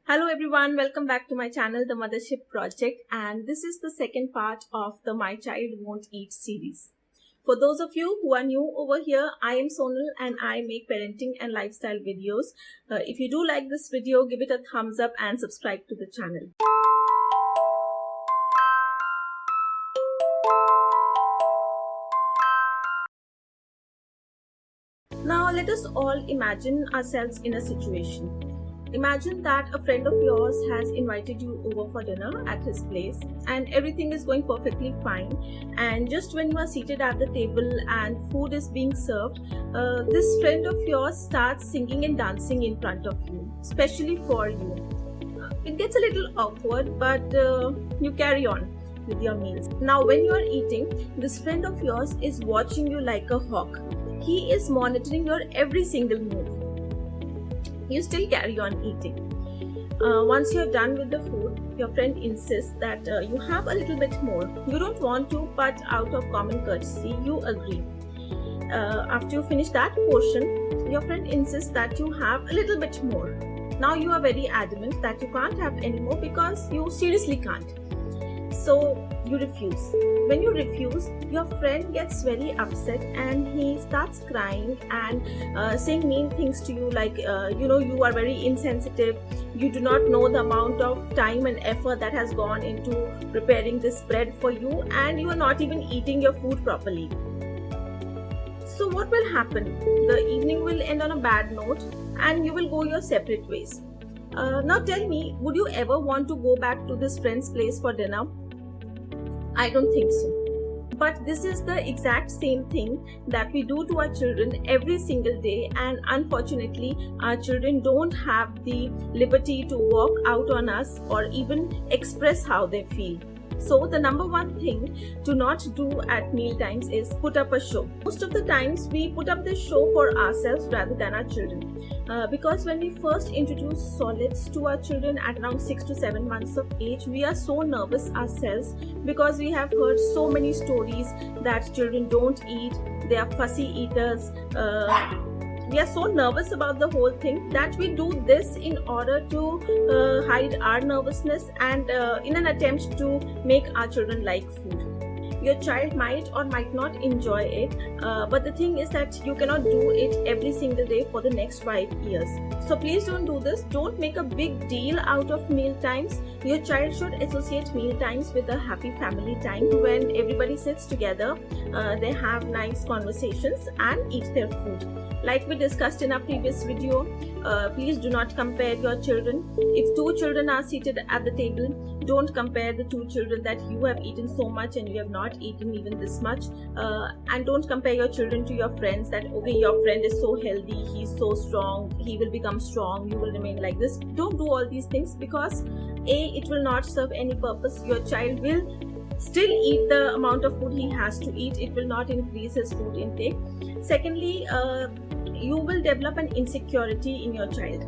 Hello everyone, welcome back to my channel, The Mothership Project, and this is the second part of the My Child Won't Eat series. For those of you who are new over here, I am Sonal and I make parenting and lifestyle videos. If you do like this video, give it a thumbs up and subscribe to the channel. Now let us all imagine ourselves in a situation. Imagine that a friend of yours has invited you over for dinner at his place and everything is going perfectly fine, and just when you are seated at the table and food is being served, this friend of yours starts singing and dancing in front of you, especially for you. It gets a little awkward, but you carry on with your meals. Now when you are eating, this friend of yours is watching you like a hawk. He is monitoring your every single move. You still carry on eating. Once you're done with the food, your friend insists that you have a little bit more. You don't want to, but out of common courtesy, you agree. After you finish that portion, your friend insists that you have a little bit more. Now you are very adamant that you can't have any more because you seriously can't. So you refuse. When you refuse, your friend gets very upset and he starts crying and saying mean things to you like, you are very insensitive, you do not know the amount of time and effort that has gone into preparing this bread for you, and you are not even eating your food properly. So what will happen? The evening will end on a bad note and you will go your separate ways. Now tell me, would you ever want to go back to this friend's place for dinner? I don't think so. But this is the exact same thing that we do to our children every single day, and unfortunately our children don't have the liberty to walk out on us or even express how they feel. So the number one thing to not do at meal times is put up a show. Most of the times we put up this show for ourselves rather than our children. Because when we first introduce solids to our children at around 6 to 7 months of age, we are so nervous ourselves because we have heard so many stories that children don't eat, they are fussy eaters. We are so nervous about the whole thing that we do this in order to hide our nervousness and in an attempt to make our children like food. Your child might or might not enjoy it, but the thing is that you cannot do it every single day for the next 5 years. So please don't do this. Don't make a big deal out of meal times. Your child should associate meal times with a happy family time when everybody sits together, they have nice conversations and eat their food. Like we discussed in our previous video, please do not compare your children. If 2 children are seated at the table, don't compare the 2 children that you have eaten so much and you have not eaten even this much. And don't compare your children to your friends that, okay, your friend is so healthy, he's so strong, he will become strong, you will remain like this. Don't do all these things because A, it will not serve any purpose. Your child will still eat the amount of food he has to eat. It will not increase his food intake. Secondly, you will develop an insecurity in your child.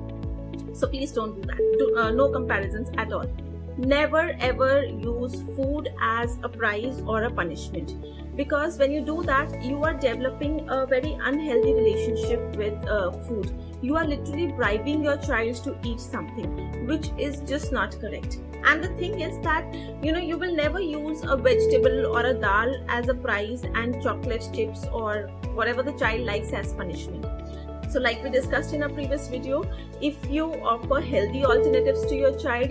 So please don't do that. No comparisons at all. Never ever use food as a prize or a punishment, because when you do that, you are developing a very unhealthy relationship with food. You are literally bribing your child to eat something, which is just not correct. And the thing is that you will never use a vegetable or a dal as a prize and chocolate chips or whatever the child likes as punishment. So like we discussed in our previous video, if you offer healthy alternatives to your child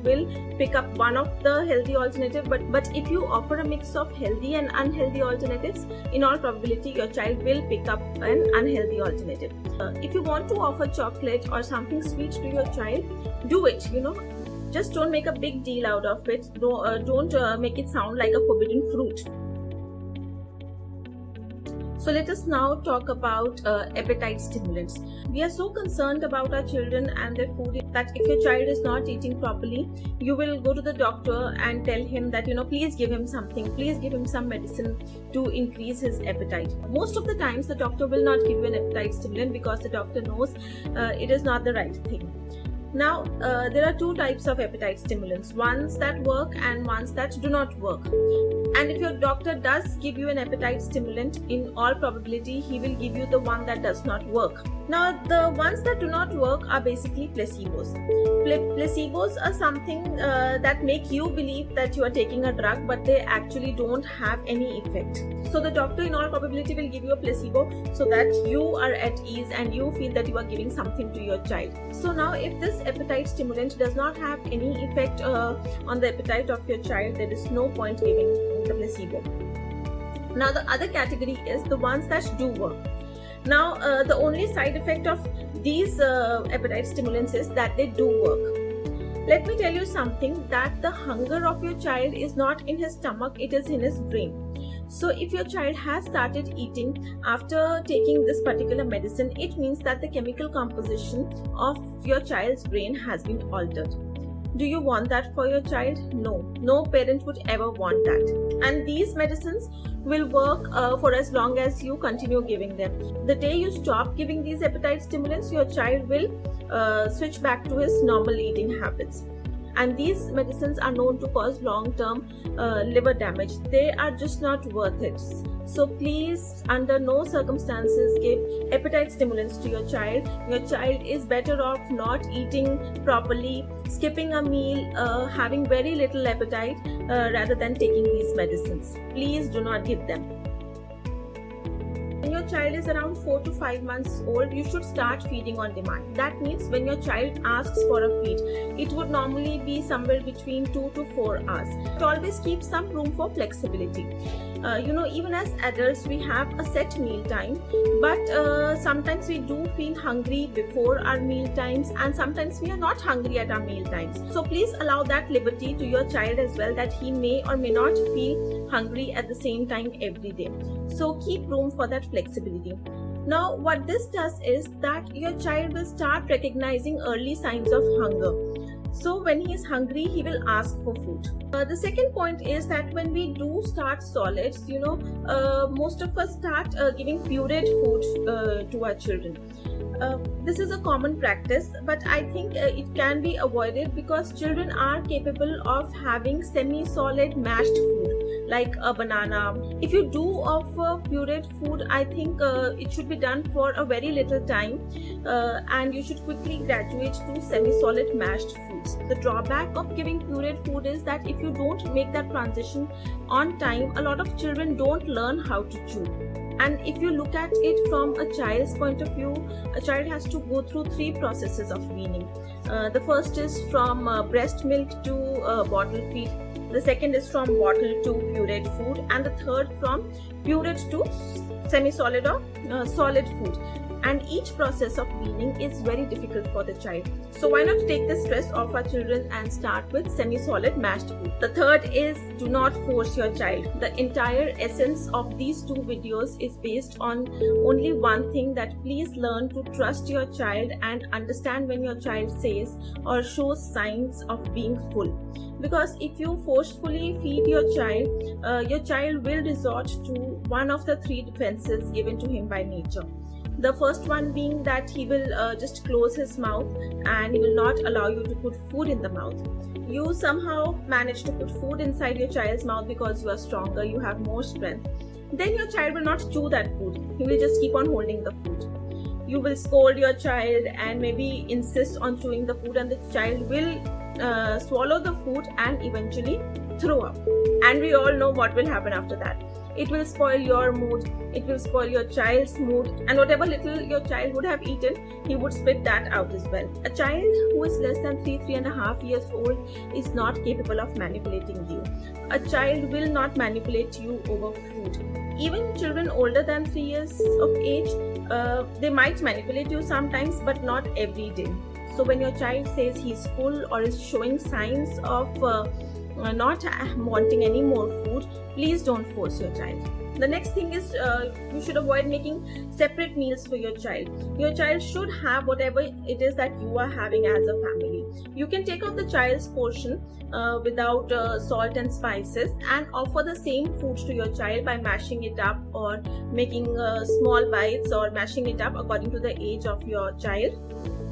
will pick up one of the healthy alternative, but if you offer a mix of healthy and unhealthy alternatives, in all probability your child will pick up an unhealthy alternative. If you want to offer chocolate or something sweet to your child, do it, just don't make a big deal out of it. Don't make it sound like a forbidden fruit. So let us now talk about appetite stimulants. We are so concerned about our children and their food that if your child is not eating properly, you will go to the doctor and tell him that, please give him something, please give him some medicine to increase his appetite. Most of the times the doctor will not give you an appetite stimulant because the doctor knows it is not the right thing. Now, there are 2 types of appetite stimulants, ones that work and ones that do not work. And if your doctor does give you an appetite stimulant, in all probability he will give you the one that does not work. Now, the ones that do not work are basically placebos. Placebos are something that make you believe that you are taking a drug, but they actually don't have any effect. So the doctor in all probability will give you a placebo so that you are at ease and you feel that you are giving something to your child. So now, if this appetite stimulant does not have any effect on the appetite of your child, there is no point giving the placebo. Now, the other category is the ones that do work. Now, the only side effect of these appetite stimulants is that they do work. Let me tell you something, that the hunger of your child is not in his stomach, it is in his brain. So if your child has started eating after taking this particular medicine, it means that the chemical composition of your child's brain has been altered. Do you want that for your child? No. No parent would ever want that. And these medicines will work for as long as you continue giving them. The day you stop giving these appetite stimulants, your child will switch back to his normal eating habits. And these medicines are known to cause long-term liver damage. They are just not worth it. So please, under no circumstances, give appetite stimulants to your child. Your child is better off not eating properly, skipping a meal, having very little appetite rather than taking these medicines. Please do not give them. When your child is around 4 to 5 months old, you should start feeding on demand. That means when your child asks for a feed, it would normally be somewhere between 2 to 4 hours. It always keeps some room for flexibility. Even as adults, we have a set meal time, but sometimes we do feel hungry before our meal times, and sometimes we are not hungry at our meal times. So please allow that liberty to your child as well, that he may or may not feel hungry at the same time every day. So keep room for that flexibility. Now, what this does is that your child will start recognizing early signs of hunger. So when he is hungry, he will ask for food. The second point is that when we do start solids, most of us start giving pureed food to our children. This is a common practice, but I think it can be avoided because children are capable of having semi-solid mashed food like a banana. If you do offer pureed food, I think it should be done for a very little time and you should quickly graduate to semi-solid mashed foods. The drawback of giving pureed food is that if you don't make that transition on time, a lot of children don't learn how to chew. And if you look at it from a child's point of view, a child has to go through 3 processes of weaning. The first is from breast milk to bottle feed. The second is from bottle to pureed food, and the third from pureed to semi-solid or solid food. And each process of weaning is very difficult for the child. So why not take the stress off our children and start with semi-solid mashed food. The third is, do not force your child. The entire essence of these 2 videos is based on only one thing, that please learn to trust your child and understand when your child says or shows signs of being full. Because if you forcefully feed your child will resort to one of the 3 defenses given to him by nature. The first one being that he will just close his mouth and he will not allow you to put food in the mouth. You somehow manage to put food inside your child's mouth because you are stronger, you have more strength. Then your child will not chew that food. He will just keep on holding the food. You will scold your child and maybe insist on chewing the food, and the child will swallow the food and eventually throw up. And we all know what will happen after that. It will spoil your mood, it will spoil your child's mood, and whatever little your child would have eaten, he would spit that out as well. A child who is less than 3.5 years old is not capable of manipulating you. A child will not manipulate you over food. Even children older than 3 years of age, they might manipulate you sometimes, but not every day. So when your child says he's full or is showing signs of not wanting any more food, please don't force your child. The next thing is you should avoid making separate meals for your child. Your child should have whatever it is that you are having as a family. You can take out the child's portion without salt and spices and offer the same food to your child by mashing it up or making small bites or mashing it up according to the age of your child,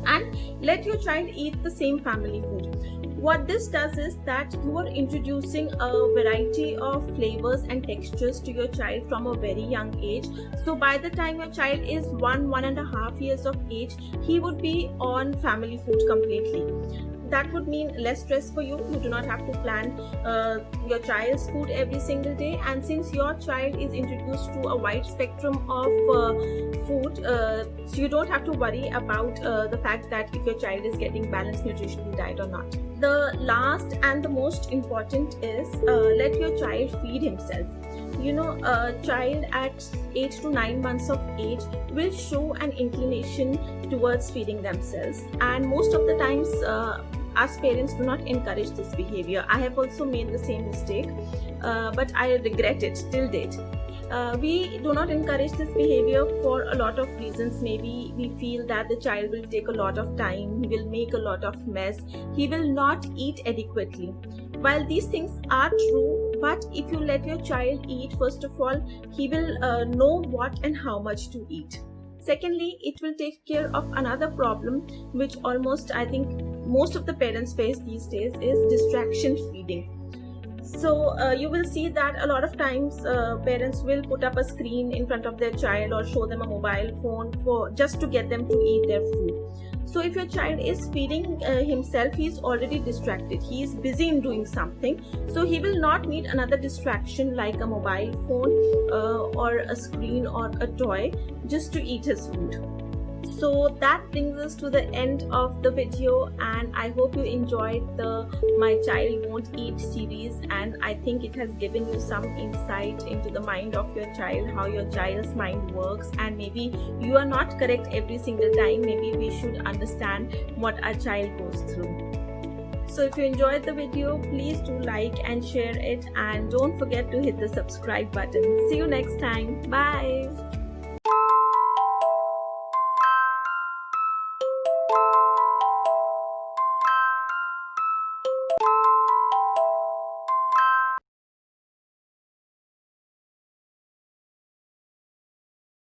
and let your child eat the same family food. What this does is that you are introducing a variety of flavors and textures to your child from a very young age. So by the time your child is 1.5 years of age, he would be on family food completely. That would mean less stress for you. You do not have to plan your child's food every single day, and since your child is introduced to a wide spectrum of food, so you don't have to worry about the fact that if your child is getting balanced nutritional diet or not. The last and the most important is let your child feed himself. A child at 8 to 9 months of age will show an inclination towards feeding themselves, and most of the times us parents do not encourage this behavior. I have also made the same mistake, but I regret it till date. We do not encourage this behavior for a lot of reasons. Maybe we feel that the child will take a lot of time, he will make a lot of mess, he will not eat adequately. While these things are true, but if you let your child eat, first of all, he will know what and how much to eat. Secondly, it will take care of another problem which almost, I think, most of the parents face these days, is distraction feeding. So you will see that a lot of times parents will put up a screen in front of their child or show them a mobile phone for just to get them to eat their food. So if your child is feeding himself, he is already distracted, he is busy in doing something, so he will not need another distraction like a mobile phone or a screen or a toy just to eat his food. So that brings us to the end of the video, and I hope you enjoyed the My Child Won't Eat series, and I think it has given you some insight into the mind of your child, how your child's mind works, and maybe you are not correct every single time. Maybe we should understand what our child goes through. So if you enjoyed the video, please do like and share it, and don't forget to hit the subscribe button. See you next time. Bye.